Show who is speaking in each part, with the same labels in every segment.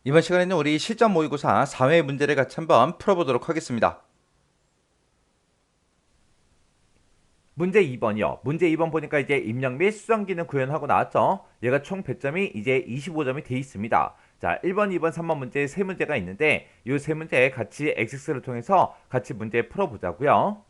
Speaker 1: 이번 시간에는 우리 실전 모의고사 4회 문제를 같이 한번 풀어보도록 하겠습니다.
Speaker 2: 문제 2번이요. 문제 2번 보니까 이제 입력 및 수정 기능 구현하고 나왔죠. 얘가 총 배점이 이제 25점이 돼 있습니다. 자, 1번, 2번, 3번 문제 세 문제가 있는데 이 세 문제 같이 엑셀을 통해서 같이 문제 풀어보자고요.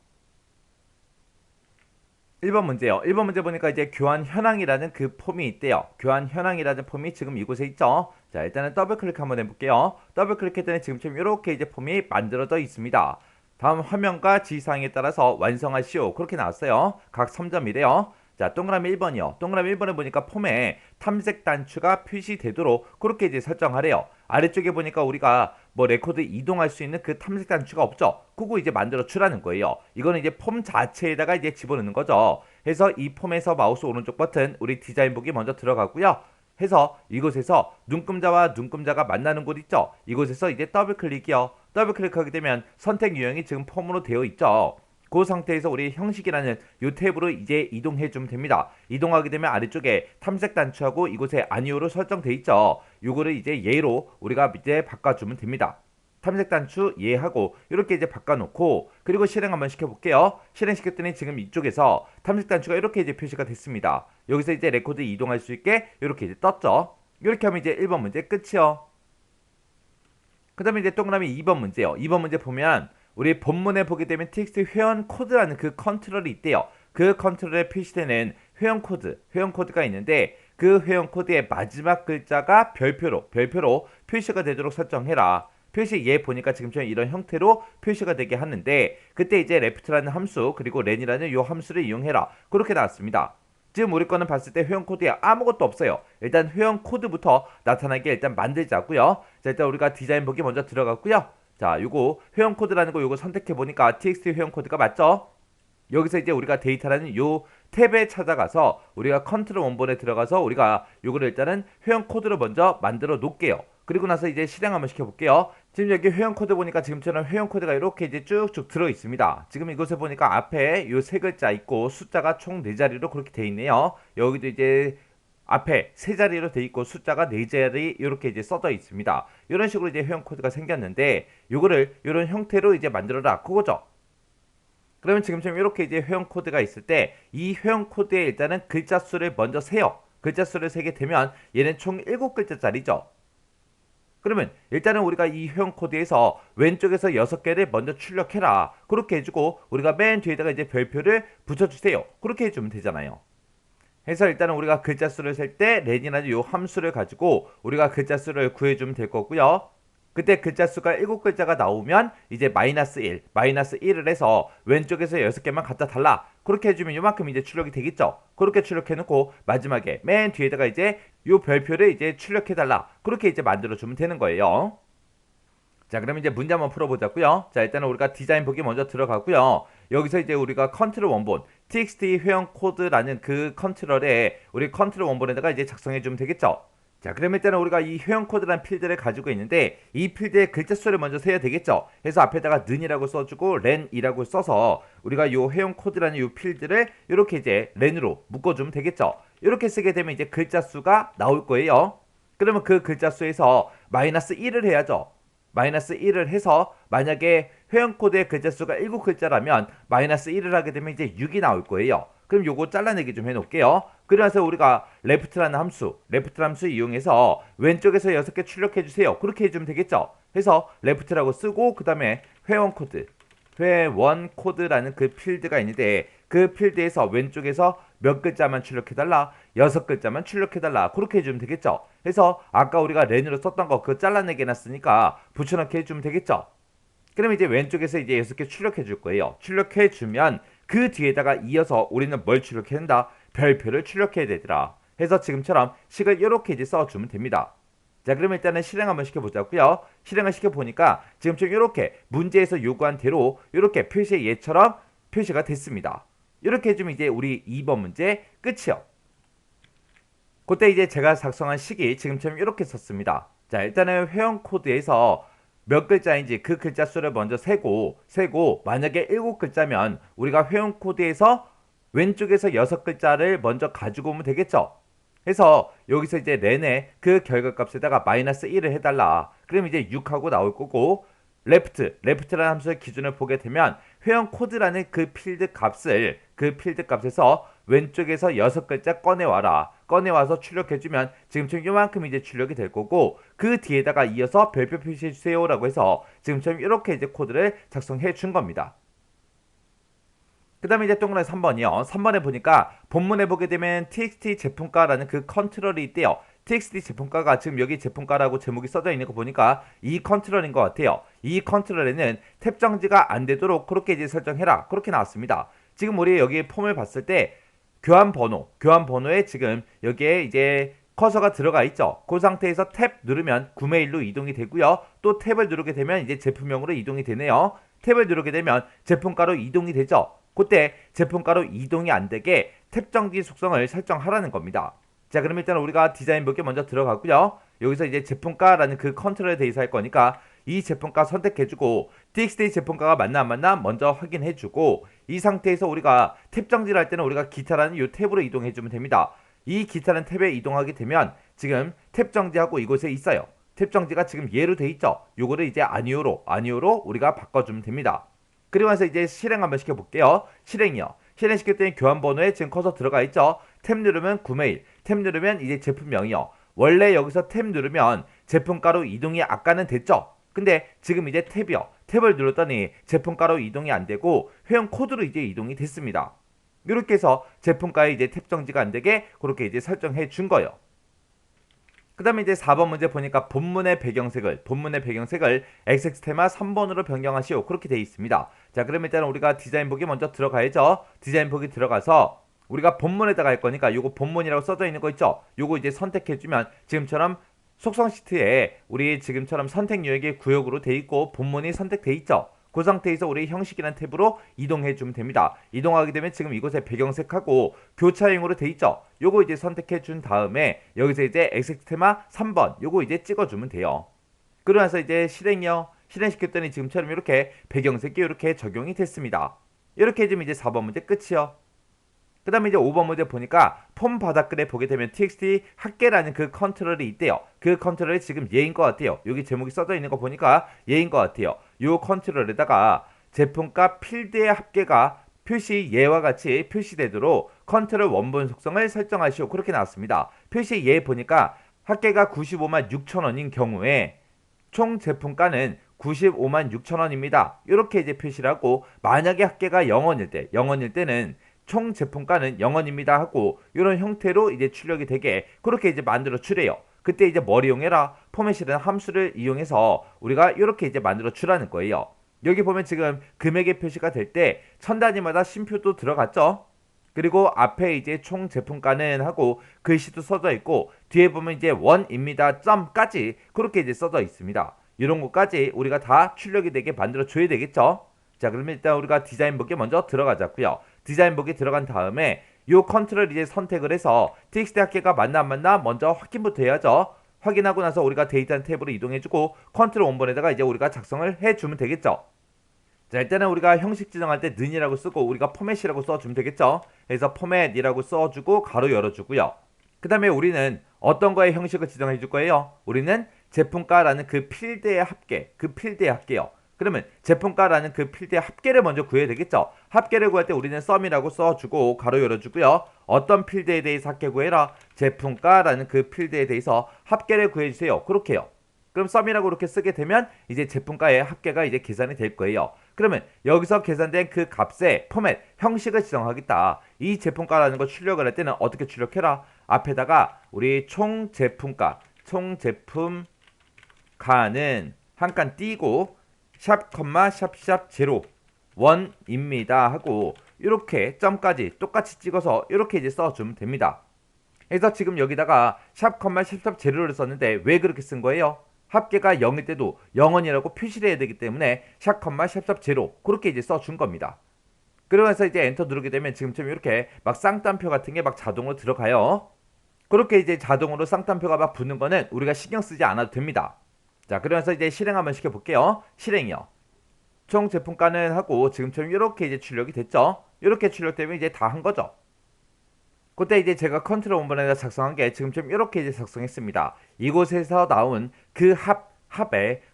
Speaker 2: 1번 문제요. 1번 문제 보니까 이제 교환 현황이라는 그 폼이 있대요. 교환 현황이라는 폼이 지금 이곳에 있죠. 자, 일단은 더블 클릭 한번 해볼게요. 더블 클릭했더니 지금처럼 이렇게 이제 폼이 만들어져 있습니다. 다음 화면과 지시사항에 따라서 완성하시오. 그렇게 나왔어요. 각 3점이래요. 자, 동그라미 1번이요. 동그라미 1번에 보니까 폼에 탐색 단추가 표시되도록 그렇게 이제 설정하래요. 아래쪽에 보니까 우리가 뭐 레코드 이동할 수 있는 그 탐색 단추가 없죠. 그거 이제 만들어 주라는 거예요. 이거는 이제 폼 자체에다가 이제 집어넣는 거죠. 해서 이 폼에서 마우스 오른쪽 버튼 우리 디자인 보기 먼저 들어가고요. 해서 이곳에서 눈금자와 눈금자가 만나는 곳 있죠. 이곳에서 이제 더블 클릭이요. 더블 클릭하게 되면 선택 유형이 지금 폼으로 되어 있죠. 그 상태에서 우리 형식이라는 이 탭으로 이제 이동해 주면 됩니다. 이동하게 되면 아래쪽에 탐색 단추하고 이곳에 아니오로 설정돼 있죠. 요거를 이제 예로 우리가 이제 바꿔주면 됩니다. 탐색 단추 예하고 이렇게 이제 바꿔놓고 그리고 실행 한번 시켜볼게요. 실행시켰더니 지금 이쪽에서 탐색 단추가 이렇게 이제 표시가 됐습니다. 여기서 이제 레코드 이동할 수 있게 이렇게 이제 떴죠. 이렇게 하면 이제 1번 문제 끝이요. 그 다음에 이제 동그라미 2번 문제요. 2번 문제 보면 우리 본문에 보게 되면 TXT 회원 코드라는 그 컨트롤이 있대요. 그 컨트롤에 표시되는 회원 코드가 있는데 그 회원 코드의 마지막 글자가 별표로 표시가 되도록 설정해라. 표시 얘 보니까 지금처럼 이런 형태로 표시가 되게 하는데 그때 이제 left라는 함수 그리고 len이라는 요 함수를 이용해라. 그렇게 나왔습니다. 지금 우리 거는 봤을 때 회원 코드에 아무것도 없어요. 일단 회원 코드부터 나타나게 일단 만들자고요. 자, 일단 우리가 디자인 보기 먼저 들어갔고요. 자, 요거 회원 코드라는 거 요거 선택해 보니까 txt 회원 코드가 맞죠? 여기서 이제 우리가 데이터라는 요 탭에 찾아가서 우리가 컨트롤 원본에 들어가서 우리가 요거를 일단은 회원 코드로 먼저 만들어 놓을게요. 그리고 나서 이제 실행 한번 시켜볼게요. 지금 여기 회원 코드 보니까 지금처럼 회원 코드가 이렇게 이제 쭉쭉 들어 있습니다. 지금 이곳에 보니까 앞에 요 세 글자 있고 숫자가 총 4자리로 그렇게 돼 있네요. 여기도 이제 앞에 세 자리로 돼 있고 숫자가 4자리 이렇게 이제 써져 있습니다. 이런 식으로 이제 회원 코드가 생겼는데 요거를 이런 형태로 이제 만들어라 그거죠. 그러면 지금처럼 이렇게 이제 회원 코드가 있을 때 이 회원 코드에 일단은 글자 수를 먼저 세요. 글자 수를 세게 되면 얘는 총 7글자짜리죠. 그러면 일단은 우리가 이 회원 코드에서 왼쪽에서 6개를 먼저 출력해라. 그렇게 해주고 우리가 맨 뒤에다가 이제 별표를 붙여주세요. 그렇게 해주면 되잖아요. 해서 일단은 우리가 글자 수를 셀 때 렌이라는 요 함수를 가지고 우리가 글자 수를 구해주면 될 거고요. 그때 글자 수가 7글자가 나오면 이제 마이너스 1을 해서 왼쪽에서 6개만 갖다 달라. 그렇게 해주면 요만큼 이제 출력이 되겠죠. 그렇게 출력해놓고 마지막에 맨 뒤에다가 이제 요 별표를 이제 출력해달라. 그렇게 이제 만들어주면 되는 거예요. 자, 그럼 이제 문제 한번 풀어보자고요. 자, 일단은 우리가 디자인 보기 먼저 들어가고요. 여기서 이제 우리가 컨트롤 원본 txt 회원 코드라는 그 컨트롤에 우리 컨트롤 원본에다가 이제 작성해 주면 되겠죠. 자, 그러면 일단은 우리가 이 회원 코드라는 필드를 가지고 있는데 이 필드의 글자 수를 먼저 세야 되겠죠. 그래서 앞에다가 는이라고 써주고 렌이라고 써서 우리가 요 회원 코드라는 요 필드를 이렇게 이제 렌으로 묶어주면 되겠죠. 이렇게 쓰게 되면 이제 글자 수가 나올 거예요. 그러면 그 글자 수에서 마이너스 1을 해야죠. 마이너스 1을 해서 만약에 회원 코드의 글자 수가 7글자라면 마이너스 1을 하게 되면 이제 6이 나올 거예요. 그럼 요거 잘라내기 좀 해놓을게요. 그래서 우리가 left라는 함수 이용해서 왼쪽에서 6개 출력해주세요. 그렇게 해주면 되겠죠. 해서 left라고 쓰고 그 다음에 회원 코드라는 그 필드가 있는데 그 필드에서 왼쪽에서 몇 글자만 출력해달라 6글자만 출력해달라 그렇게 해주면 되겠죠. 해서 아까 우리가 렌으로 썼던 거 그거 잘라내게 해놨으니까 붙여넣기 해주면 되겠죠. 그럼 이제 왼쪽에서 이제 6개 출력해 줄 거예요. 출력해 주면 그 뒤에다가 이어서 우리는 뭘 출력해야 된다? 별표를 출력해야 되더라. 해서 지금처럼 식을 이렇게 이제 써주면 됩니다. 자, 그러면 일단은 실행 한번 시켜보자고요. 실행을 시켜보니까 지금처럼 이렇게 문제에서 요구한 대로 이렇게 표시의 예처럼 표시가 됐습니다. 이렇게 해주면 이제 우리 2번 문제 끝이요. 그때 이제 제가 작성한 식이 지금처럼 이렇게 썼습니다. 자, 일단은 회원 코드에서 몇 글자인지 그 글자 수를 먼저 세고 만약에 7글자면 우리가 회원 코드에서 왼쪽에서 6글자를 먼저 가지고 오면 되겠죠. 해서 여기서 이제 렌의 그 결과값에다가 마이너스 1을 해달라. 그럼 이제 6하고 나올 거고, left라는 함수의 기준을 보게 되면 회원 코드라는 그 필드 값에서 왼쪽에서 6글자 꺼내와라. 꺼내와서 출력해주면 지금처럼 요만큼 이제 출력이 될 거고, 그 뒤에다가 이어서 별표 표시해주세요 라고 해서 지금처럼 이렇게 이제 코드를 작성해 준 겁니다. 그 다음에 이제 동그라미 3번이요. 3번에 보니까 본문에 보게 되면 txt 제품가라는 그 컨트롤이 있대요. txt 제품가가 지금 여기 제품가라고 제목이 써져 있는 거 보니까 이 컨트롤인 것 같아요. 이 컨트롤에는 탭 정지가 안 되도록 그렇게 이제 설정해라. 그렇게 나왔습니다. 지금 우리 여기 폼을 봤을 때 교환 번호에 지금 여기에 이제 커서가 들어가 있죠. 그 상태에서 탭 누르면 구매일로 이동이 되고요. 또 탭을 누르게 되면 이제 제품명으로 이동이 되네요. 탭을 누르게 되면 제품가로 이동이 되죠. 그때 제품가로 이동이 안 되게 탭 정지 속성을 설정하라는 겁니다. 자, 그럼 일단 우리가 디자인북에 먼저 들어가고요. 여기서 이제 제품가라는 그 컨트롤에 대해서 할 거니까 이 제품가 선택해주고 txt 제품가가 맞나 안 맞나 먼저 확인해주고, 이 상태에서 우리가 탭 정지를 할 때는 우리가 기타라는 이 탭으로 이동해주면 됩니다. 이 기타라는 탭에 이동하게 되면 지금 탭 정지하고 이곳에 있어요. 탭 정지가 지금 얘로 돼 있죠. 요거를 이제 아니오로 우리가 바꿔주면 됩니다. 그리고 나서 이제 실행 한번 시켜볼게요. 실행이요. 실행시킬 때는 교환 번호에 지금 커서 들어가 있죠. 탭 누르면 구매일, 탭 누르면 이제 제품명이요. 원래 여기서 탭 누르면 제품가로 이동이 아까는 됐죠. 근데 지금 이제 탭을 눌렀더니 제품가로 이동이 안 되고 회원 코드로 이제 이동이 됐습니다. 이렇게 해서 제품가에 이제 탭 정지가 안 되게 그렇게 이제 설정해 준 거예요. 그 다음에 이제 4번 문제 보니까 본문의 배경색을 XX 테마 3번으로 변경하시오. 그렇게 되어 있습니다. 자, 그럼 일단 우리가 디자인북에 먼저 들어가야죠. 디자인북에 들어가서 우리가 본문에다가 할 거니까 요거 본문이라고 써져 있는 거 있죠. 요거 이제 선택해주면 지금처럼 속성 시트에 우리 지금처럼 선택 요역이 구역으로 돼 있고 본문이 선택돼 있죠. 그 상태에서 우리 형식이라는 탭으로 이동해 주면 됩니다. 이동하게 되면 지금 이곳에 배경색하고 교차형으로 돼 있죠. 요거 이제 선택해 준 다음에 여기서 이제 XX 테마 3번 요거 이제 찍어 주면 돼요. 그러고 나서 이제 실행이요. 실행시켰더니 지금처럼 이렇게 배경색이 이렇게 적용이 됐습니다. 이렇게 해주면 이제 4번 문제 끝이요. 그 다음에 이제 5번 문제 보니까 폼 바닥글에 보게 되면 txt 합계라는 그 컨트롤이 있대요. 그 컨트롤이 지금 얘인 것 같아요. 여기 제목이 써져 있는 거 보니까 얘인 것 같아요. 요 컨트롤에다가 제품가 필드의 합계가 표시 얘와 같이 표시되도록 컨트롤 원본 속성을 설정하시오. 그렇게 나왔습니다. 표시 얘 보니까 합계가 95만 6천 원인 경우에 총 제품가는 95만 6천 원입니다. 이렇게 이제 표시를 하고, 만약에 합계가 0원일 때는 총 제품가는 0원입니다 하고 이런 형태로 이제 출력이 되게 그렇게 이제 만들어 주래요. 그때 이제 뭘 이용해라? 포맷이라는 함수를 이용해서 우리가 이렇게 이제 만들어 주라는 거예요. 여기 보면 지금 금액의 표시가 될 때 천 단위마다 쉼표도 들어갔죠. 그리고 앞에 이제 총 제품가는 하고 글씨도 써져 있고 뒤에 보면 이제 원입니다 점까지 그렇게 이제 써져 있습니다. 이런 것까지 우리가 다 출력이 되게 만들어 줘야 되겠죠. 자, 그러면 일단 우리가 디자인북에 먼저 들어가자고요. 디자인북에 들어간 다음에 요 컨트롤 이제 선택을 해서 txt 합계가 맞나 안 맞나 먼저 확인부터 해야죠. 확인하고 나서 우리가 데이터는 탭으로 이동해주고 컨트롤 원본에다가 이제 우리가 작성을 해주면 되겠죠. 자, 일단은 우리가 형식 지정할 때 는이라고 쓰고 우리가 포맷이라고 써주면 되겠죠. 그래서 포맷이라고 써주고 가로 열어주고요. 그 다음에 우리는 어떤 거에 형식을 지정해 줄 거예요? 우리는 제품가라는 그 필드의 합계요. 그러면 제품가라는 그 필드의 합계를 먼저 구해야 되겠죠. 합계를 구할 때 우리는 썸이라고 써주고 가로 열어주고요. 어떤 필드에 대해서 합계 구해라? 제품가라는 그 필드에 대해서 합계를 구해주세요. 그렇게요. 그럼 썸이라고 이렇게 쓰게 되면 이제 제품가의 합계가 이제 계산이 될 거예요. 그러면 여기서 계산된 그 값의 포맷, 형식을 지정하겠다. 이 제품가라는 거 출력을 할 때는 어떻게 출력해라? 앞에다가 우리 총 제품가는 한 칸 띄고 샵, 샵, 제로 원입니다 하고 이렇게 점까지 똑같이 찍어서 이렇게 이제 써주면 됩니다. 그래서 지금 여기다가 샵, 샵, 제로를 썼는데 왜 그렇게 쓴 거예요? 합계가 0일 때도 0원이라고 표시를 해야 되기 때문에 샵, 샵, 제로 그렇게 이제 써준 겁니다. 그러면서 이제 엔터 누르게 되면 지금처럼 이렇게 막 쌍따옴표 같은 게 막 자동으로 들어가요. 그렇게 이제 자동으로 쌍따옴표가 막 붙는 거는 우리가 신경 쓰지 않아도 됩니다. 자, 그러면서 이제 실행 한번 시켜볼게요. 실행이요. 총 제품가는 하고 지금처럼 이렇게 이제 출력이 됐죠. 이렇게 출력되면 이제 다 한 거죠. 그때 이제 제가 컨트롤 원본에다 작성한 게 지금처럼 이렇게 이제 작성했습니다. 이곳에서 나온 그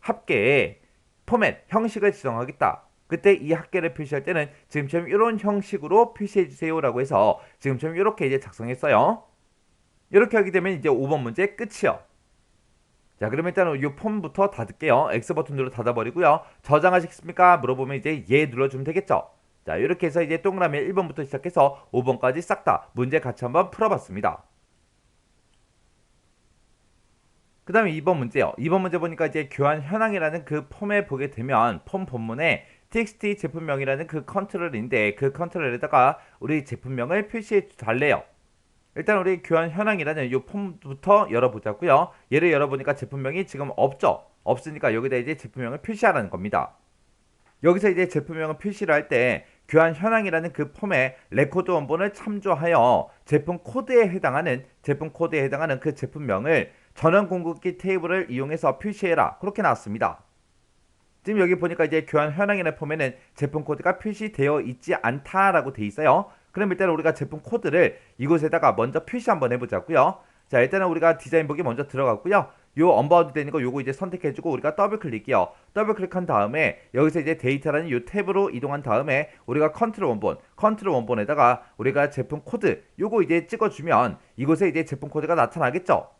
Speaker 2: 합계의 포맷, 형식을 지정하겠다. 그때 이 합계를 표시할 때는 지금처럼 이런 형식으로 표시해 주세요라고 해서 지금처럼 이렇게 이제 작성했어요. 이렇게 하게 되면 이제 5번 문제 끝이요. 자, 그러면 일단 이 폼부터 닫을게요. X 버튼 눌러 닫아버리고요. 저장하시겠습니까? 물어보면 이제 예 눌러주면 되겠죠. 자, 이렇게 해서 이제 동그라미 1번부터 시작해서 5번까지 싹 다 문제 같이 한번 풀어봤습니다. 그 다음에 2번 문제요. 2번 문제 보니까 이제 교환 현황이라는 그 폼에 보게 되면 폼 본문에 txt 제품명이라는 그 컨트롤인데 그 컨트롤에다가 우리 제품명을 표시해 달래요. 일단 우리 교환 현황이라는 이 폼부터 열어보자고요. 얘를 열어보니까 제품명이 지금 없죠. 없으니까 여기다 이제 제품명을 표시하라는 겁니다. 여기서 이제 제품명을 표시를 할 때 교환 현황이라는 그 폼의 레코드 원본을 참조하여 제품 코드에 해당하는 그 제품명을 전원 공급기 테이블을 이용해서 표시해라. 그렇게 나왔습니다. 지금 여기 보니까 이제 교환 현황이라는 폼에는 제품 코드가 표시되어 있지 않다라고 돼 있어요. 그럼 일단 우리가 제품 코드를 이곳에다가 먼저 표시 한번 해보자고요. 자, 일단은 우리가 디자인 보기 먼저 들어갔고요. 요 언바운드 되는 거 요거 이제 선택해주고 우리가 더블 클릭이요. 더블 클릭한 다음에 여기서 이제 데이터라는 요 탭으로 이동한 다음에 우리가 컨트롤 원본에다가 우리가 제품 코드 요거 이제 찍어주면 이곳에 이제 제품 코드가 나타나겠죠.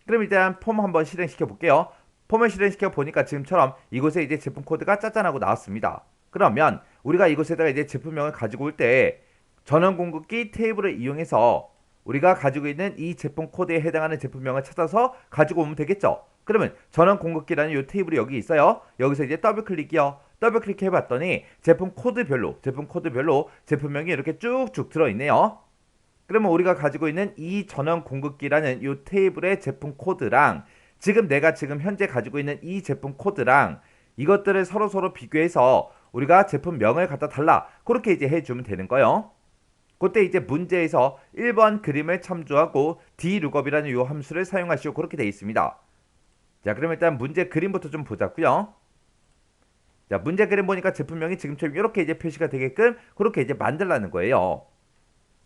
Speaker 2: 그럼 일단 폼 한번 실행시켜 볼게요. 폼을 실행시켜 보니까 지금처럼 이곳에 이제 제품 코드가 짜잔하고 나왔습니다. 그러면 우리가 이곳에다가 이제 제품명을 가지고 올 때 전원 공급기 테이블을 이용해서 우리가 가지고 있는 이 제품 코드에 해당하는 제품명을 찾아서 가지고 오면 되겠죠. 그러면 전원 공급기라는 이 테이블이 여기 있어요. 여기서 이제 더블 클릭이요. 더블 클릭해 봤더니 제품 코드별로 제품명이 이렇게 쭉쭉 들어있네요. 그러면 우리가 가지고 있는 이 전원 공급기라는 이 테이블의 제품 코드랑 지금 내가 지금 현재 가지고 있는 이 제품 코드랑 이것들을 서로 비교해서 우리가 제품명을 갖다 달라. 그렇게 이제 해주면 되는 거예요. 그때 이제 문제에서 1번 그림을 참조하고 dlookup이라는 이 함수를 사용하시오. 그렇게 되어 있습니다. 자, 그럼 일단 문제 그림부터 좀 보자고요. 자, 문제 그림 보니까 제품명이 지금처럼 이렇게 이제 표시가 되게끔 그렇게 이제 만들라는 거예요.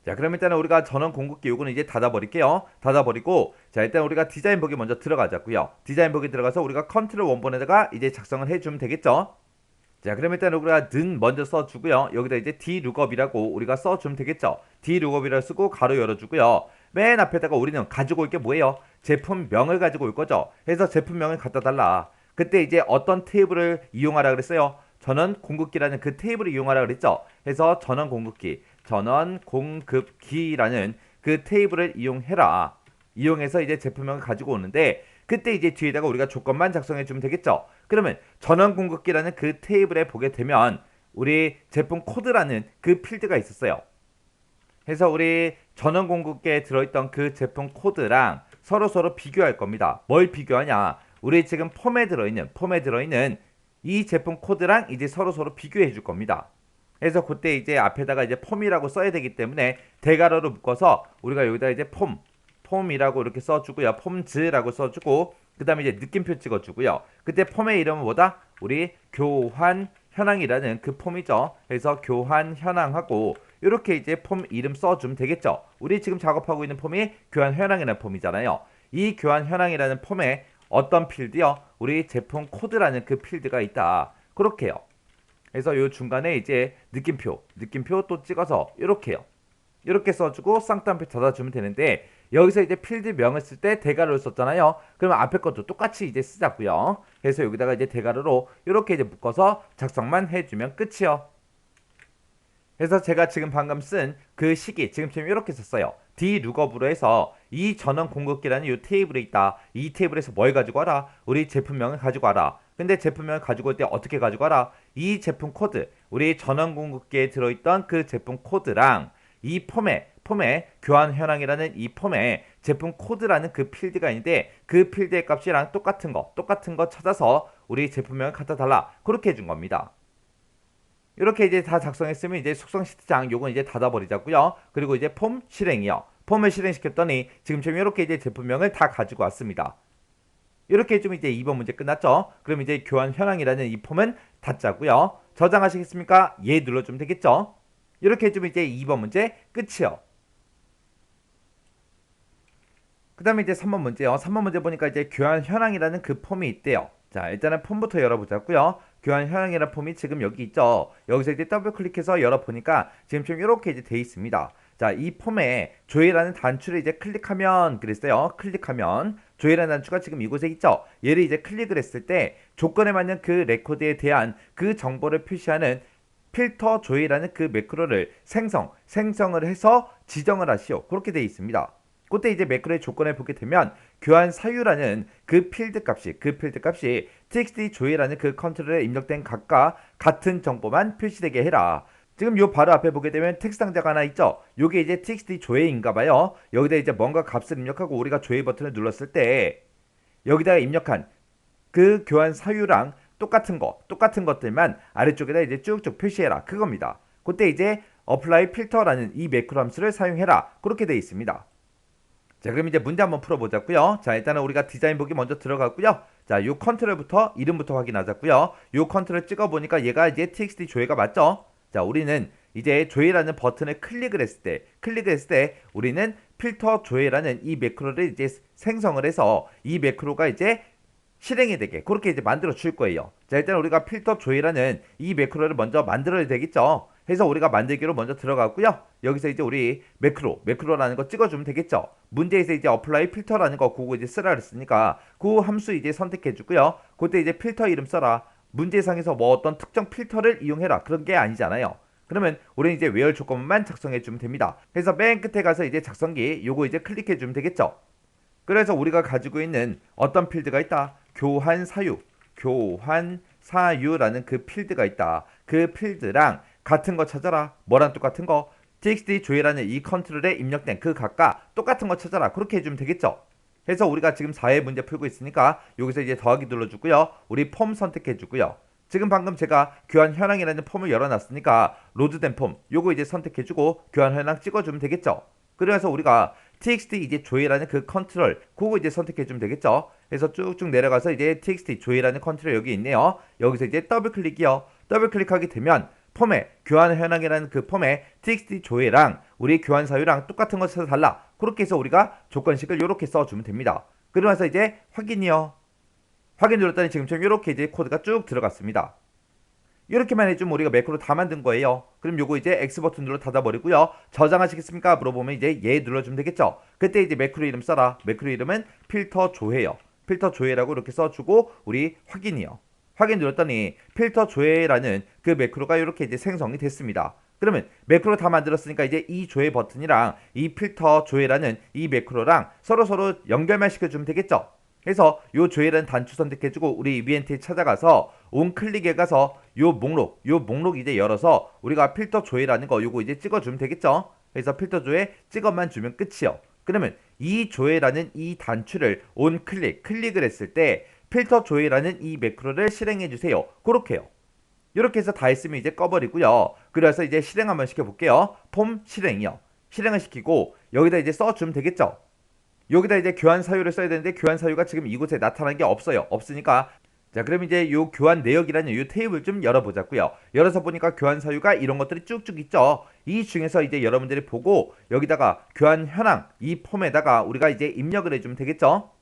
Speaker 2: 자, 그럼 일단은 우리가 전원 공급기 요거는 이제 닫아버릴게요. 닫아버리고 자, 일단 우리가 디자인 보기 먼저 들어가자고요. 디자인 보기 들어가서 우리가 컨트롤 원본에다가 이제 작성을 해주면 되겠죠. 자, 그럼 일단 우리가 는 먼저 써주고요. 여기다 이제 dlookup이라고 우리가 써주면 되겠죠. dlookup이라고 쓰고 가로 열어주고요. 맨 앞에다가 우리는 가지고 올 게 뭐예요? 제품명을 가지고 올 거죠. 그래서 제품명을 갖다 달라. 그때 이제 어떤 테이블을 이용하라 그랬어요? 전원 공급기라는 그 테이블을 이용하라 그랬죠. 그래서 전원 공급기라는 그 테이블을 이용해라. 이용해서 이제 제품명을 가지고 오는데 그때 이제 뒤에다가 우리가 조건만 작성해 주면 되겠죠. 그러면 전원 공급기라는 그 테이블에 보게 되면 우리 제품 코드라는 그 필드가 있었어요. 그래서 우리 전원 공급기에 들어있던 그 제품 코드랑 서로 비교할 겁니다. 뭘 비교하냐? 우리 지금 폼에 들어있는 이 제품 코드랑 이제 서로 비교해 줄 겁니다. 그래서 그때 이제 앞에다가 이제 폼이라고 써야 되기 때문에 대괄호로 묶어서 우리가 여기다 이제 폼이라고 이렇게 써주고요. 폼즈라고 써주고 그 다음에 이제 느낌표 찍어주고요. 그때 폼의 이름은 뭐다? 우리 교환 현황이라는 그 폼이죠. 그래서 교환 현황하고 이렇게 이제 폼 이름 써주면 되겠죠. 우리 지금 작업하고 있는 폼이 교환 현황이라는 폼이잖아요. 이 교환 현황이라는 폼에 어떤 필드요? 우리 제품 코드라는 그 필드가 있다. 그렇게요. 그래서 요 중간에 이제 느낌표 또 찍어서 이렇게요. 이렇게 써주고 쌍따옴표 닫아주면 되는데 여기서 이제 필드명을 쓸 때 대괄호를 썼잖아요. 그러면 앞에 것도 똑같이 이제 쓰자고요. 그래서 여기다가 이제 대괄호로 이렇게 이제 묶어서 작성만 해주면 끝이요. 그래서 제가 지금 방금 쓴 그 식이 지금처럼 이렇게 썼어요. dlookup으로 해서 이 전원 공급기라는 이 테이블에 있다. 이 테이블에서 뭘 가지고 와라? 우리 제품명을 가지고 와라. 근데 제품명을 가지고 올 때 어떻게 가지고 와라? 이 제품 코드, 우리 전원 공급기에 들어있던 그 제품 코드랑 이 폼에 교환 현황이라는 이 폼에 제품 코드라는 그 필드가 있는데 그 필드의 값이랑 똑같은 거 찾아서 우리 제품명을 갖다 달라. 그렇게 해준 겁니다. 이렇게 이제 다 작성했으면 이제 속성 시트장 요건 이제 닫아버리자고요. 그리고 이제 폼 실행이요. 폼을 실행시켰더니 지금처럼 이렇게 이제 제품명을 다 가지고 왔습니다. 이렇게 해주면 이제 2번 문제 끝났죠. 그럼 이제 교환 현황이라는 이 폼은 닫자고요. 저장하시겠습니까? 예 눌러주면 되겠죠. 이렇게 해주면 이제 2번 문제 끝이요. 그 다음에 이제 3번 문제요. 3번 문제 보니까 이제 교환 현황이라는 그 폼이 있대요. 자, 일단은 폼부터 열어보자고요. 교환 현황이라는 폼이 지금 여기 있죠. 여기서 이제 더블 클릭해서 열어보니까 지금 좀 이렇게 이제 돼 있습니다. 자, 이 폼에 조회라는 단추를 이제 클릭하면 그랬어요. 클릭하면 조회라는 단추가 지금 이곳에 있죠. 얘를 이제 클릭을 했을 때 조건에 맞는 그 레코드에 대한 그 정보를 표시하는 필터 조회라는 그 매크로를 생성을 해서 지정을 하시오. 그렇게 되어 있습니다. 그때 이제 매크로의 조건을 보게 되면 교환 사유라는 그 필드 값이 txt 조회라는 그 컨트롤에 입력된 값과 같은 정보만 표시되게 해라. 지금 요 바로 앞에 보게 되면 텍스트 상자가 하나 있죠. 요게 이제 txt 조회인가 봐요. 여기다 이제 뭔가 값을 입력하고 우리가 조회 버튼을 눌렀을 때 여기다가 입력한 그 교환 사유랑 똑같은 것들만 아래쪽에다 이제 쭉쭉 표시해라. 그겁니다. 그때 이제 apply filter라는 이 매크로 함수를 사용해라. 그렇게 되어 있습니다. 자, 그럼 이제 문제 한번 풀어보자고요. 자, 일단은 우리가 디자인 보기 먼저 들어갔고요. 자, 요 컨트롤부터 이름부터 확인하자고요. 요 컨트롤 찍어보니까 얘가 이제 txt 조회가 맞죠? 자, 우리는 이제 조회라는 버튼을 클릭을 했을 때 우리는 필터 조회라는 이 매크로를 이제 생성을 해서 이 매크로가 이제 실행이 되게 그렇게 이제 만들어 줄 거예요. 자, 일단 우리가 필터 조회라는 이 매크로를 먼저 만들어야 되겠죠. 해서 우리가 만들기로 먼저 들어갔고요. 여기서 이제 우리 매크로라는 거 찍어주면 되겠죠. 문제에서 이제 apply filter라는 거 그거 이제 쓰라 그랬으니까 그 함수 이제 선택해 주고요. 그때 이제 필터 이름 써라. 문제상에서 뭐 어떤 특정 필터를 이용해라. 그런 게 아니잖아요. 그러면 우리는 이제 where 조건만 작성해 주면 됩니다. 그래서 맨 끝에 가서 이제 작성기 요거 이제 클릭해 주면 되겠죠. 그래서 우리가 가지고 있는 어떤 필드가 있다. 교환 사유라는 그 필드가 있다. 그 필드랑 같은 거 찾아라. 뭐랑 똑같은 거? txt 조회라는 이 컨트롤에 입력된 그 값과 똑같은 거 찾아라. 그렇게 해주면 되겠죠. 해서 우리가 지금 4회 문제 풀고 있으니까 여기서 이제 더하기 눌러주고요. 우리 폼 선택해주고요. 지금 방금 제가 교환 현황이라는 폼을 열어놨으니까 로드된 폼 요거 이제 선택해주고 교환 현황 찍어주면 되겠죠. 그래서 우리가 txt 이제 조회라는 그 컨트롤 그거 이제 선택해주면 되겠죠. 해서 쭉쭉 내려가서 이제 txt 조회라는 컨트롤 여기 있네요. 여기서 이제 더블 클릭이요. 더블 클릭하게 되면 폼에 교환 현황이라는 그 폼에 txt 조회랑 우리 교환 사유랑 똑같은 거 써서 달라. 그렇게 해서 우리가 조건식을 이렇게 써주면 됩니다. 그러면서 이제 확인이요. 확인 눌렀더니 지금처럼 이렇게 이제 코드가 쭉 들어갔습니다. 이렇게만 해주면 우리가 매크로 다 만든 거예요. 그럼 요거 이제 X 버튼 눌러 닫아버리고요. 저장하시겠습니까? 물어보면 이제 예 눌러주면 되겠죠. 그때 이제 매크로 이름 써라. 매크로 이름은 필터 조회요. 필터 조회라고 이렇게 써주고 우리 확인이요. 확인 눌렀더니 필터 조회라는 그 매크로가 이렇게 이제 생성이 됐습니다. 그러면 매크로 다 만들었으니까 이제 이 조회 버튼이랑 이 필터 조회라는 이 매크로랑 서로 연결만 시켜주면 되겠죠. 그래서 요 조회라는 단추 선택해주고 우리 이벤트에 찾아가서 온 클릭에 가서 요 목록 이제 열어서 우리가 필터 조회라는 거 요거 이제 찍어주면 되겠죠. 그래서 필터 조회 찍어만 주면 끝이요. 그러면 이 조회라는 이 단추를 온 클릭을 했을 때 필터 조회라는 이 매크로를 실행해 주세요. 그렇게요. 이렇게 해서 다 했으면 이제 꺼버리고요. 그래서 이제 실행 한번 시켜볼게요. 폼 실행이요. 실행을 시키고 여기다 이제 써주면 되겠죠. 여기다 이제 교환 사유를 써야 되는데 교환 사유가 지금 이곳에 나타난 게 없어요. 없으니까 자, 그럼 이제 요 교환 내역이라는 요 테이블 좀 열어보자고요. 열어서 보니까 교환 사유가 이런 것들이 쭉쭉 있죠. 이 중에서 이제 여러분들이 보고 여기다가 교환 현황 이 폼에다가 우리가 이제 입력을 해주면 되겠죠.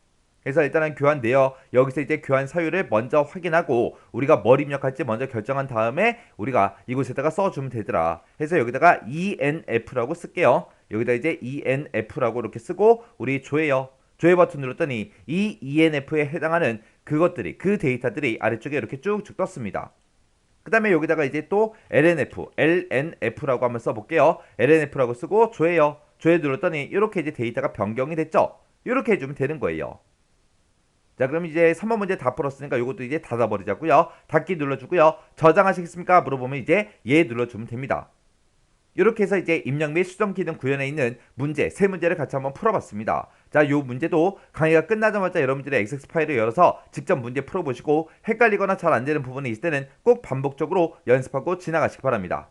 Speaker 2: 그래서 일단은 교환 내역 여기서 이제 교환 사유를 먼저 확인하고 우리가 뭘 입력할지 먼저 결정한 다음에 우리가 이곳에다가 써주면 되더라. 해서 여기다가 enf라고 쓸게요. 여기다 이제 enf라고 이렇게 쓰고 우리 조회요. 조회 버튼 눌렀더니 이 enf에 해당하는 그것들이 그 데이터들이 아래쪽에 이렇게 쭉쭉 떴습니다. 그 다음에 여기다가 이제 또 lnf라고 한번 써볼게요. lnf라고 쓰고 조회요. 조회 눌렀더니 이렇게 이제 데이터가 변경이 됐죠. 이렇게 해주면 되는 거예요. 자, 그럼 이제 3번 문제 다 풀었으니까 이것도 이제 닫아버리자고요. 닫기 눌러주고요. 저장하시겠습니까? 물어보면 이제 예 눌러주면 됩니다. 이렇게 해서 이제 입력 및 수정 기능 구현에 있는 문제 세 문제를 같이 한번 풀어봤습니다. 자, 요 문제도 강의가 끝나자마자 여러분들의 엑셀 파일을 열어서 직접 문제 풀어보시고 헷갈리거나 잘 안되는 부분이 있을 때는 꼭 반복적으로 연습하고 지나가시기 바랍니다.